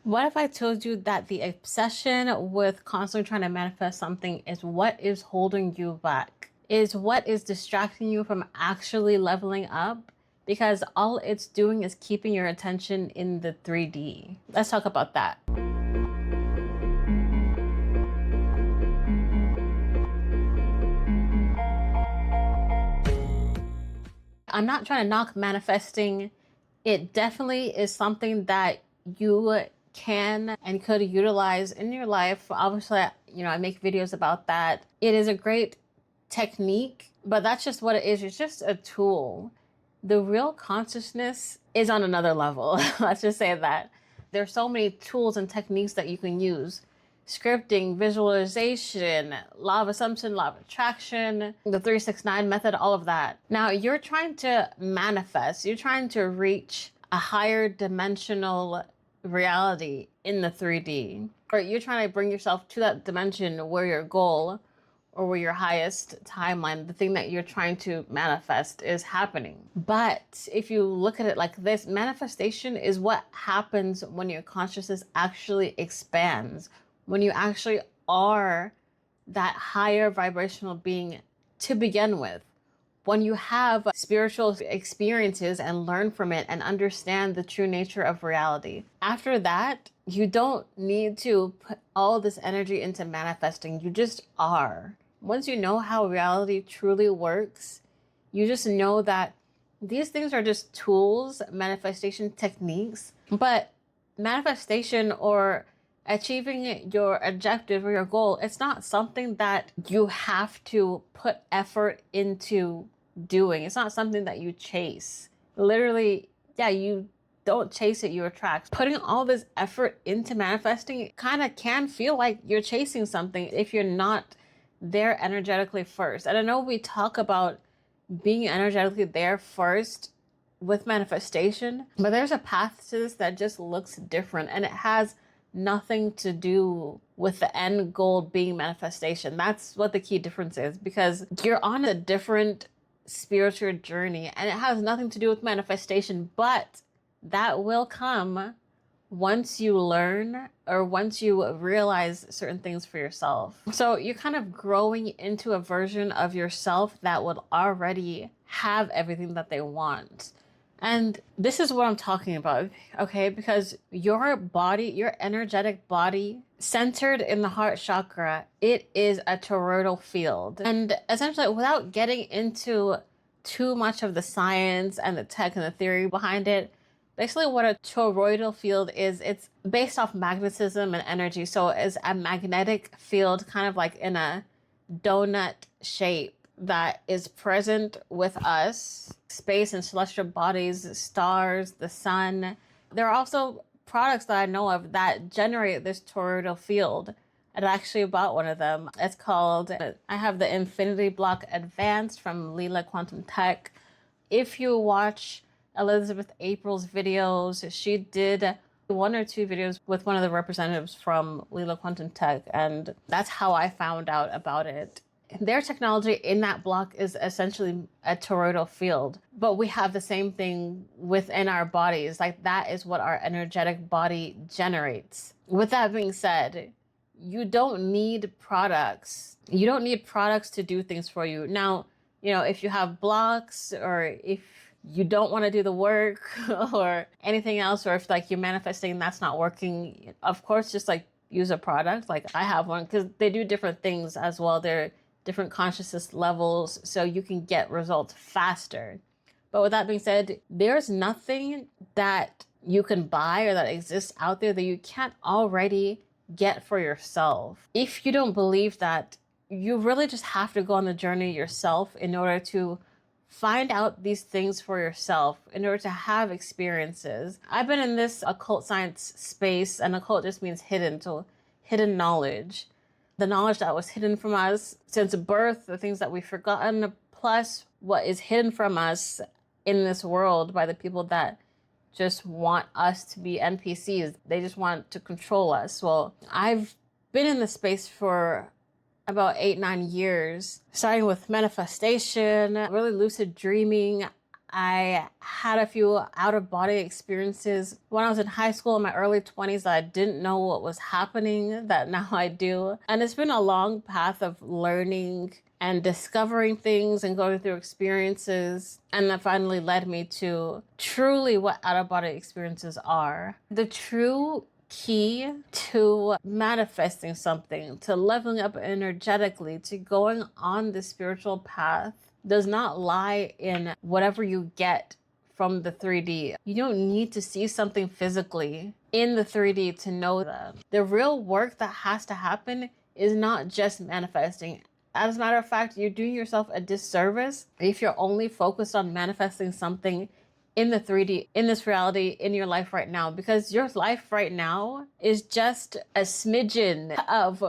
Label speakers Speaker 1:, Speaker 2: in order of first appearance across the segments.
Speaker 1: What if I told you that the obsession with constantly trying to manifest something is what is holding you back? Is what is distracting you from actually leveling up? Because all it's doing is keeping your attention in the 3D. Let's talk about that. I'm not trying to knock manifesting. It definitely is something that you can and could utilize in your life. Obviously, I make videos about that. It is a great technique, but that's just what it is. It's just a tool. The real consciousness is on another level. Let's just say that. There's so many tools and techniques that you can use: scripting, visualization, law of assumption, law of attraction, the 369 method, all of that. Now you're trying to manifest, you're trying to reach a higher dimensional reality in the 3D, or you're trying to bring yourself to that dimension where your goal or where your highest timeline, the thing that you're trying to manifest, is happening. But if you look at it like this, manifestation is what happens when your consciousness actually expands, when you actually are that higher vibrational being to begin with. When you have spiritual experiences and learn from it and understand the true nature of reality. After that, you don't need to put all this energy into manifesting. You just are. Once you know how reality truly works, you just know that these things are just tools, manifestation techniques, but manifestation or achieving your objective or your goal, it's not something that you have to put effort into doing. It's not something that you chase. Literally, yeah, you don't chase it, you attract. Putting all this effort into manifesting kind of can feel like you're chasing something if you're not there energetically first. And I know we talk about being energetically there first with manifestation, but there's a path to this that just looks different, and it has nothing to do with the end goal being manifestation. That's what the key difference is, because you're on a different spiritual journey and it has nothing to do with manifestation, but that will come once you learn or once you realize certain things for yourself. So you're kind of growing into a version of yourself that would already have everything that they want. And this is what I'm talking about, okay? Because your body, your energetic body, centered in the heart chakra, it is a toroidal field. And essentially, without getting into too much of the science and the tech and the theory behind it, basically what a toroidal field is, it's based off magnetism and energy. So it's a magnetic field, kind of like in a donut shape, that is present with us, space and celestial bodies, stars, the sun. There are also products that I know of that generate this toroidal field. And I actually bought one of them. It's called, I have the Infinity Block Advanced from Lila Quantum Tech. If you watch Elizabeth April's videos, she did one or two videos with one of the representatives from Lila Quantum Tech, and that's how I found out about it. Their technology in that block is essentially a toroidal field, but we have the same thing within our bodies. Like, that is what our energetic body generates. With that being said, you don't need products. You don't need products to do things for you. Now, if you have blocks, or if you don't want to do the work or anything else, or if like you're manifesting and that's not working, of course, just like use a product. Like I have one, because they do different things as well. They're different consciousness levels, so you can get results faster. But with that being said, there's nothing that you can buy or that exists out there that you can't already get for yourself. If you don't believe that, you really just have to go on the journey yourself in order to find out these things for yourself, in order to have experiences. I've been in this occult science space, and occult just means hidden, so hidden knowledge. The knowledge that was hidden from us since birth, the things that we've forgotten, plus what is hidden from us in this world by the people that just want us to be NPCs. They just want to control us. Well, I've been in this space for about 8-9 years, starting with manifestation, really lucid dreaming. I had a few out of body experiences when I was in high school in my early 20s that I didn't know what was happening, that now I do. And it's been a long path of learning and discovering things and going through experiences. And that finally led me to truly what out of body experiences are. The true key to manifesting something, to leveling up energetically, to going on the spiritual path does not lie in whatever you get from the 3D. You don't need to see something physically in the 3D to know that. The real work that has to happen is not just manifesting. As a matter of fact, you're doing yourself a disservice if you're only focused on manifesting something in the 3D, in this reality, in your life right now, because your life right now is just a smidgen of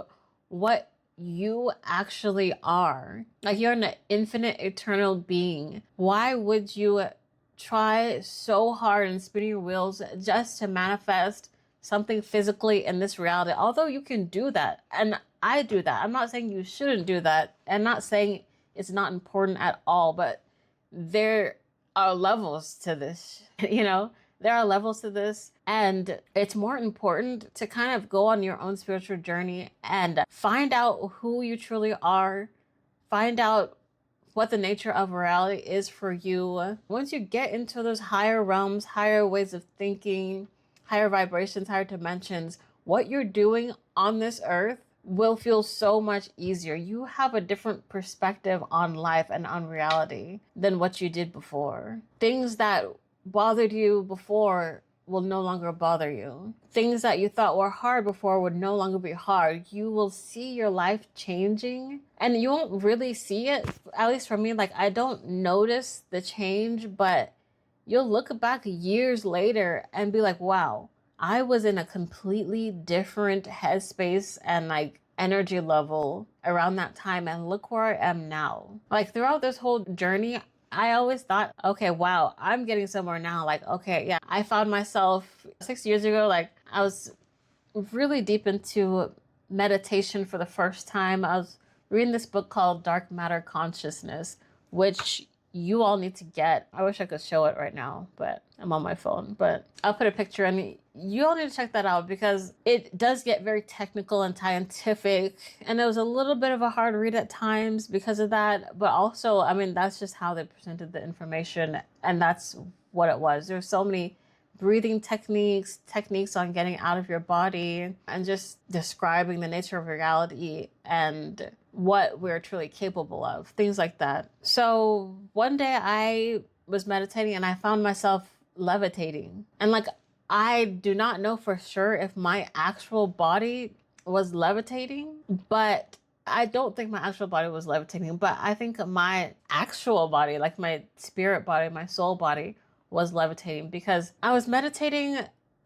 Speaker 1: what you actually are. Like, you're an infinite, eternal being. Why would you try so hard and spin your wheels just to manifest something physically in this reality? Although you can do that, and I do that. I'm not saying you shouldn't do that. I'm not saying it's not important at all, but there are levels to this, there are levels to this, and it's more important to kind of go on your own spiritual journey and find out who you truly are, find out what the nature of reality is for you. Once you get into those higher realms, higher ways of thinking, higher vibrations, higher dimensions, what you're doing on this earth will feel so much easier. You have a different perspective on life and on reality than what you did before. Things that bothered you before will no longer bother you. Things that you thought were hard before would no longer be hard. You will see your life changing, and you won't really see it. At least for me, like, I don't notice the change, but you'll look back years later and be like, wow, I was in a completely different headspace and like energy level around that time, and look where I am now. Like, throughout this whole journey, I always thought, okay, wow, I'm getting somewhere now. Like, okay, yeah, I found myself 6 years ago, like, I was really deep into meditation for the first time. I was reading this book called Dark Matter Consciousness, which you all need to get. I wish I could show it right now, but I'm on my phone. But I'll put a picture, and you all need to check that out because it does get very technical and scientific. And it was a little bit of a hard read at times because of that. But also, I mean, that's just how they presented the information. And that's what it was. There's so many breathing techniques on getting out of your body, and just describing the nature of reality and what we're truly capable of, things like that. So one day I was meditating and I found myself levitating. And like, I do not know for sure if my actual body was levitating, but I don't think my actual body was levitating, but I think my actual body, like my spirit body, my soul body, was levitating, because I was meditating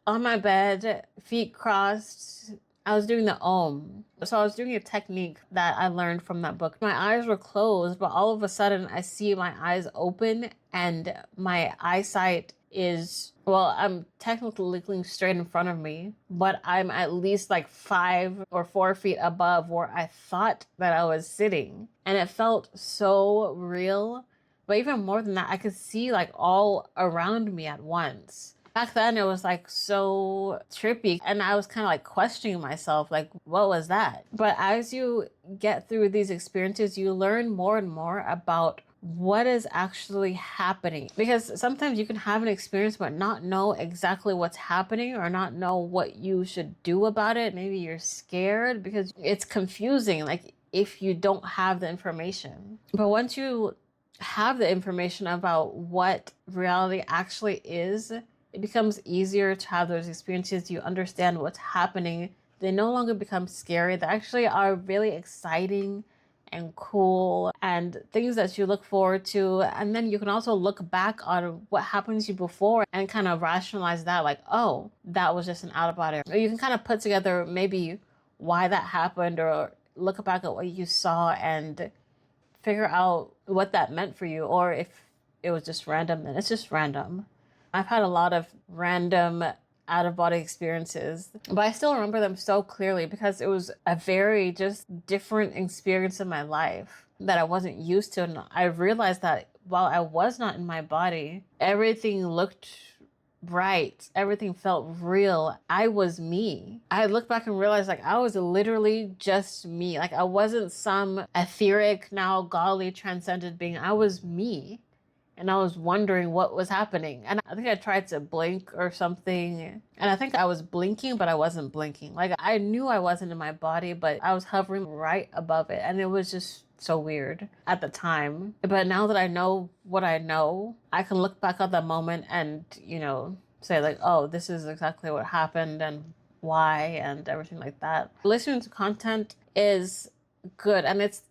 Speaker 1: on my bed, feet crossed. I was doing the Om. So I was doing a technique that I learned from that book. My eyes were closed, but all of a sudden I see my eyes open, and my eyesight is, well, I'm technically looking straight in front of me, but I'm at least like 5 or 4 feet above where I thought that I was sitting. And it felt so real. But even more than that, I could see like all around me at once. Back then, it was like so trippy, and I was kind of like questioning myself, like, what was that? But as you get through these experiences, you learn more and more about what is actually happening. Because sometimes you can have an experience but not know exactly what's happening, or not know what you should do about it. Maybe you're scared because it's confusing, like if you don't have the information. But once you have the information about what reality actually is, it becomes easier to have those experiences. You understand what's happening. They no longer become scary. They actually are really exciting and cool, and things that you look forward to. And then you can also look back on what happened to you before and kind of rationalize that, like, oh, that was just an out of body. Or you can kind of put together maybe why that happened, or look back at what you saw and figure out what that meant for you. Or if it was just random, then it's just random. I've had a lot of random out-of-body experiences, but I still remember them so clearly because it was a very just different experience in my life that I wasn't used to. And I realized that while I was not in my body, everything looked right. Everything felt real. I was me. I look back and realize like I was literally just me. Like I wasn't some etheric, now godly, transcended being. I was me. And I was wondering what was happening. And I think I tried to blink or something. And I think I was blinking, but I wasn't blinking. Like I knew I wasn't in my body, but I was hovering right above it. And it was just so weird at the time. But now that I know what I know, I can look back at that moment and, say like, oh, this is exactly what happened and why and everything like that. Listening to content is good. And it's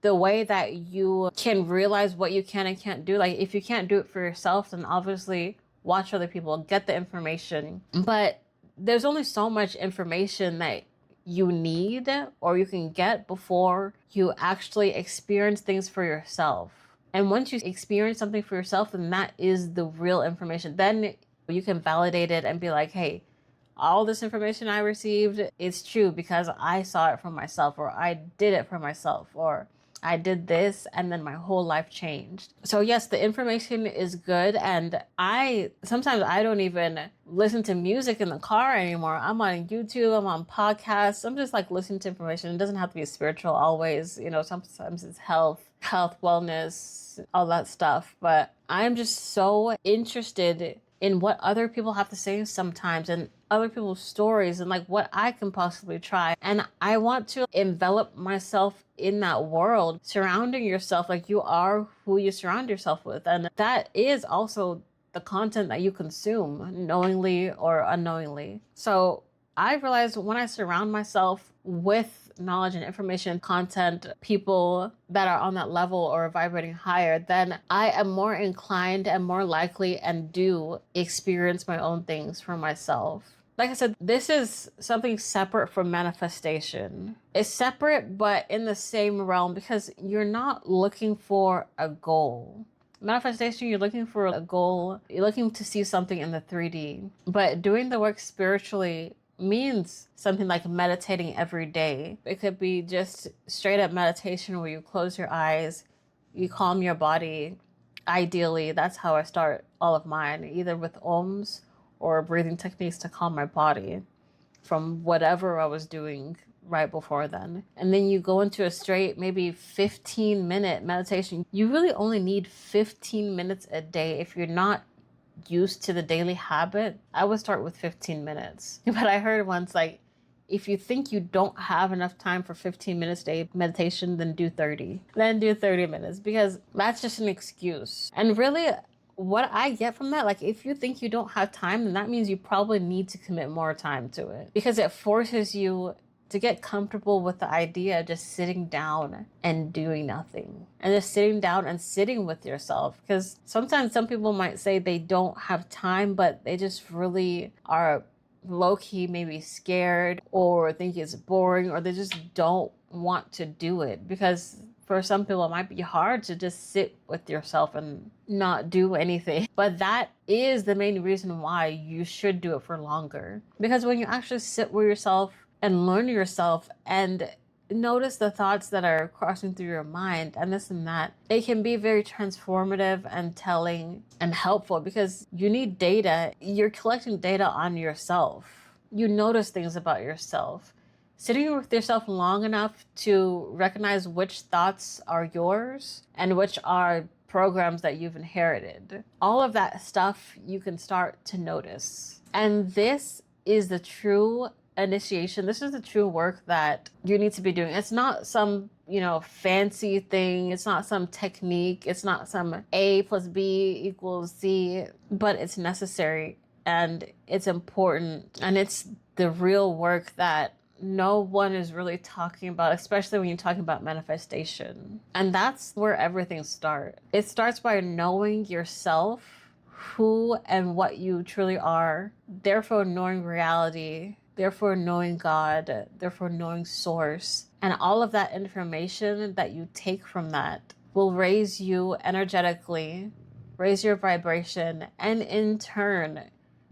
Speaker 1: the way that you can realize what you can and can't do. Like if you can't do it for yourself, then obviously watch other people, get the information. But there's only so much information that you need or you can get before you actually experience things for yourself. And once you experience something for yourself, then that is the real information. Then you can validate it and be like, hey, all this information I received is true because I saw it for myself, or I did it for myself, or I did this and then my whole life changed. So yes, the information is good. And sometimes I don't even listen to music in the car anymore. I'm on YouTube, I'm on podcasts. I'm just like listening to information. It doesn't have to be spiritual always. Sometimes it's health, wellness, all that stuff. But I'm just so interested in what other people have to say sometimes, and other people's stories, and like what I can possibly try. And I want to envelop myself in that world. Surrounding yourself, like you are who you surround yourself with. And that is also the content that you consume, knowingly or unknowingly. So I realized when I surround myself with knowledge and information, content, people that are on that level or vibrating higher, then I am more inclined and more likely and do experience my own things for myself. Like I said, this is something separate from manifestation. It's separate, but in the same realm, because you're not looking for a goal. Manifestation, you're looking for a goal. You're looking to see something in the 3D. But doing the work spiritually means something like meditating every day. It could be just straight up meditation where you close your eyes, you calm your body. Ideally, that's how I start all of mine, either with ohms or breathing techniques to calm my body from whatever I was doing right before then. And then you go into a straight, maybe 15-minute meditation. You really only need 15 minutes a day. If you're not used to the daily habit, I would start with 15 minutes. But I heard once, like, if you think you don't have enough time for 15 minutes a day meditation, then do 30. Then do 30 minutes, because that's just an excuse. And really, what I get from that, like, if you think you don't have time, then that means you probably need to commit more time to it, because it forces you to get comfortable with the idea of just sitting down and doing nothing, and just sitting down and sitting with yourself. Because sometimes some people might say they don't have time, but they just really are low-key maybe scared or think it's boring, or they just don't want to do it. Because for some people it might be hard to just sit with yourself and not do anything. But that is the main reason why you should do it for longer. Because when you actually sit with yourself and learn yourself and notice the thoughts that are crossing through your mind and this and that, it can be very transformative and telling and helpful, because you need data. You're collecting data on yourself. You notice things about yourself. Sitting with yourself long enough to recognize which thoughts are yours and which are programs that you've inherited. All of that stuff you can start to notice. And this is the true initiation. This is the true work that you need to be doing. It's not some, fancy thing. It's not some technique. It's not some A plus B equals C, but it's necessary and it's important. And it's the real work that no one is really talking about, especially when you're talking about manifestation. And that's where everything starts. It starts by knowing yourself, who and what you truly are, therefore knowing reality, therefore knowing God, therefore knowing source. And all of that information that you take from that will raise you energetically, raise your vibration, and in turn,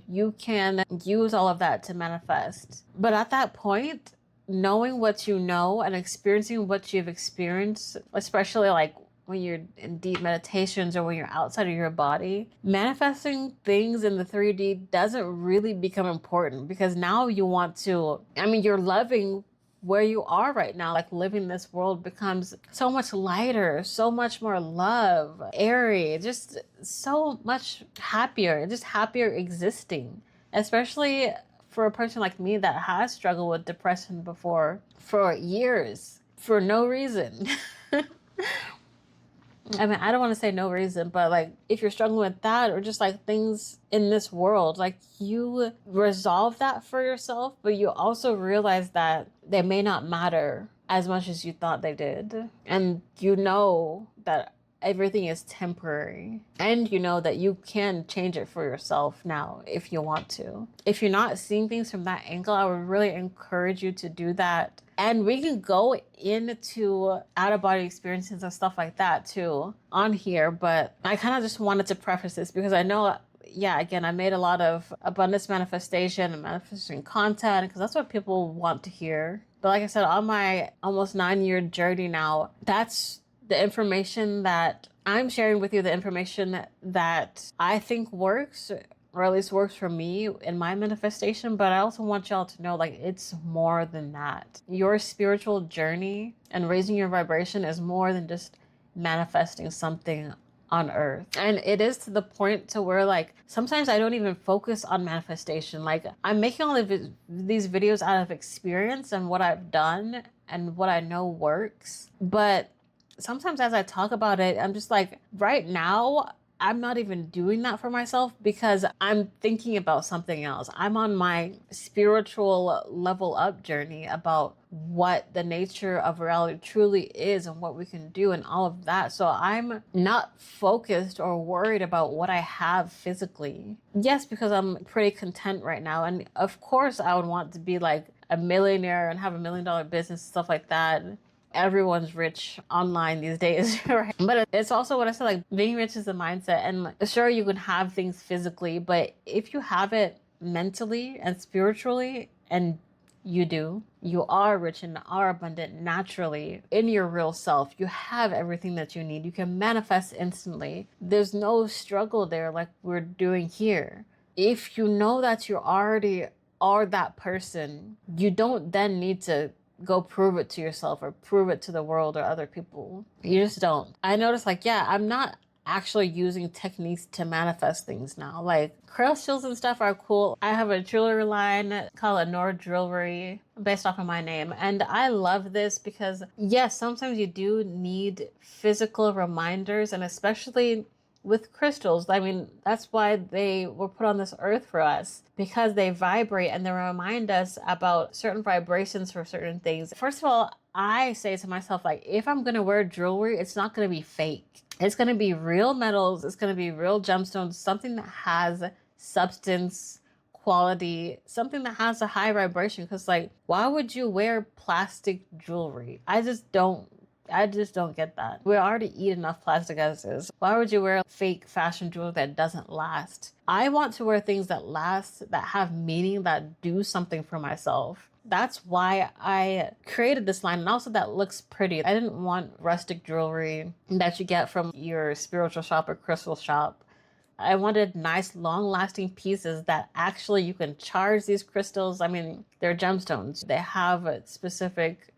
Speaker 1: you can use all of that to manifest. But at that point, knowing what you know and experiencing what you've experienced, especially like when you're in deep meditations or when you're outside of your body, manifesting things in the 3D doesn't really become important, because now you want to, I mean, you're loving where you are right now. Like, living this world becomes so much lighter, so much more love, airy, just so much happier, just happier existing, especially for a person like me that has struggled with depression before for years for no reason. I mean, I don't want to say no reason, but like, if you're struggling with that, or just like things in this world, like, you resolve that for yourself, but you also realize that they may not matter as much as you thought they did. And you know that everything is temporary, and you know that you can change it for yourself now if you want to. If you're not seeing things from that angle, I would really encourage you to do that. And we can go into out-of-body experiences and stuff like that too on here, but I kind of just wanted to preface this because I know, yeah, again, I made a lot of abundance manifestation and manifesting content because that's what people want to hear. But like I said, on my almost 9-year journey now, that's the information that I'm sharing with you, the information that I think works, or at least works for me in my manifestation. But I also want y'all to know, like, it's more than that. Your spiritual journey and raising your vibration is more than just manifesting something on earth. And it is to the point to where, like, sometimes I don't even focus on manifestation. Like, I'm making all of these videos out of experience and what I've done and what I know works. But sometimes as I talk about it, I'm just like, right now, I'm not even doing that for myself because I'm thinking about something else. I'm on my spiritual level up journey about what the nature of reality truly is and what we can do and all of that. So I'm not focused or worried about what I have physically. Yes, because I'm pretty content right now. And of course, I would want to be like a millionaire and have $1 million business, stuff like that. Everyone's rich online these days, right? But it's also what I said, like, being rich is a mindset. And like, sure, you can have things physically, but if you have it mentally and spiritually, and you are rich and are abundant naturally in your real self, you have everything that you need. You can manifest instantly. There's no struggle there like we're doing here. If you know that you already are that person, you don't then need to go prove it to yourself or prove it to the world or other people. You just don't. I noticed, like, yeah, I'm not actually using techniques to manifest things now. Like, crystals and stuff are cool. I have a jewelry line called Nord Jewelry based off of my name. And I love this because, yes, sometimes you do need physical reminders, and especially with crystals. I mean, that's why they were put on this earth for us, because they vibrate and they remind us about certain vibrations for certain things. First of all, I say to myself, like, if I'm going to wear jewelry, it's not going to be fake. It's going to be real metals. It's going to be real gemstones, something that has substance, quality, something that has a high vibration. Because, like, why would you wear plastic jewelry? I just don't get that. We already eat enough plastic as is. Why would you wear fake fashion jewelry that doesn't last? I want to wear things that last, that have meaning, that do something for myself. That's why I created this line, and also that looks pretty. I didn't want rustic jewelry that you get from your spiritual shop or crystal shop. I wanted nice, long-lasting pieces that actually you can charge these crystals. I mean, they're gemstones. They have a specific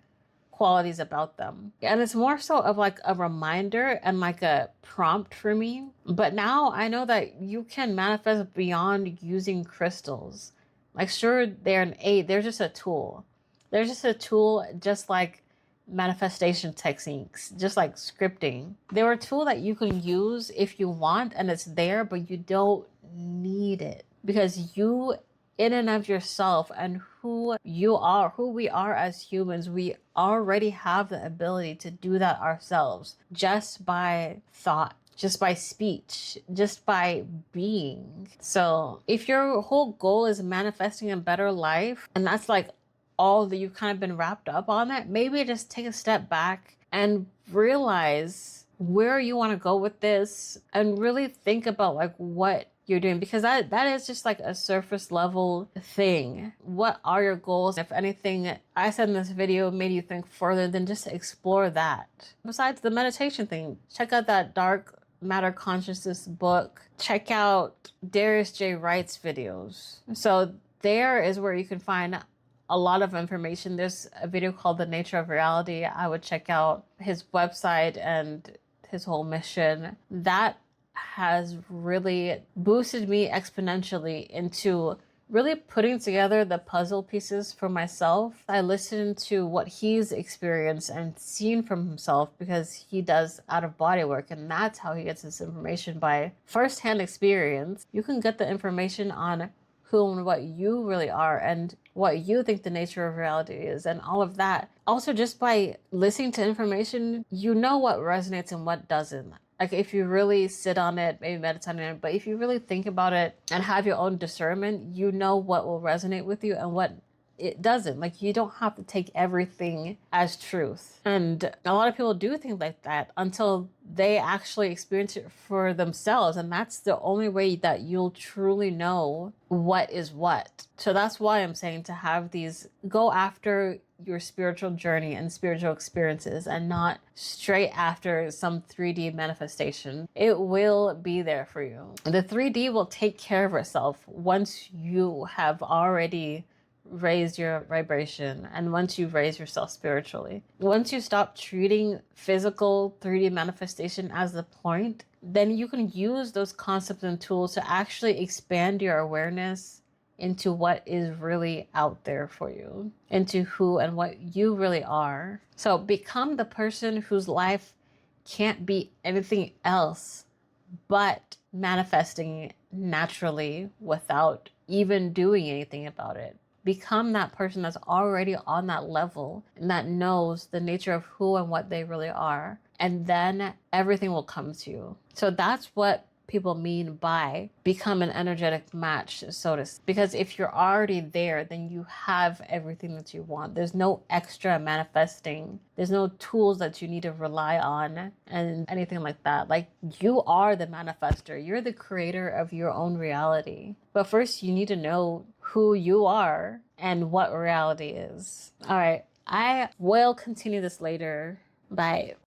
Speaker 1: qualities about them. And it's more so of like a reminder and like a prompt for me. But now I know that you can manifest beyond using crystals. Like, sure, they're an aid. They're just a tool. They're just a tool, just like manifestation techniques, just like scripting. They're a tool that you can use if you want, and it's there, but you don't need it, because you, in and of yourself and who you are, who we are as humans, we already have the ability to do that ourselves, just by thought, just by speech, just by being. So if your whole goal is manifesting a better life, and that's like all that you've kind of been wrapped up on it, maybe just take a step back and realize where you want to go with this, and really think about like what you're doing, because that is just like a surface level thing. What are your goals? If anything I said in this video made you think further, then just explore that. Besides the meditation thing, check out that Dark Matter Consciousness book. Check out Darius J. Wright's videos. So there is where you can find a lot of information. There's a video called The Nature of Reality. I would check out his website and his whole mission. That has really boosted me exponentially into really putting together the puzzle pieces for myself. I listened to what he's experienced and seen from himself, because he does out of body work, and that's how he gets this information, by firsthand experience. You can get the information on who and what you really are, and what you think the nature of reality is, and all of that. Also, just by listening to information, you know what resonates and what doesn't. Like, if you really sit on it, maybe meditate on it, but if you really think about it and have your own discernment, you know what will resonate with you and what it doesn't. Like, you don't have to take everything as truth. And a lot of people do think like that until they actually experience it for themselves. And that's the only way that you'll truly know what is what. So that's why I'm saying to have these, go after your spiritual journey and spiritual experiences, and not straight after some 3D manifestation. It will be there for you. The 3D will take care of itself once you have already raised your vibration, and once you raise yourself spiritually. Once you stop treating physical 3D manifestation as the point, then you can use those concepts and tools to actually expand your awareness into what is really out there for you, into who and what you really are. So become the person whose life can't be anything else but manifesting naturally without even doing anything about it. Become that person that's already on that level and that knows the nature of who and what they really are. And then everything will come to you. So that's what people mean by become an energetic match, so to speak. Because if you're already there, then you have everything that you want. There's no extra manifesting. There's no tools that you need to rely on and anything like that. Like, you are the manifester. You're the creator of your own reality. But first, you need to know who you are and what reality is. All right, I will continue this later. Bye.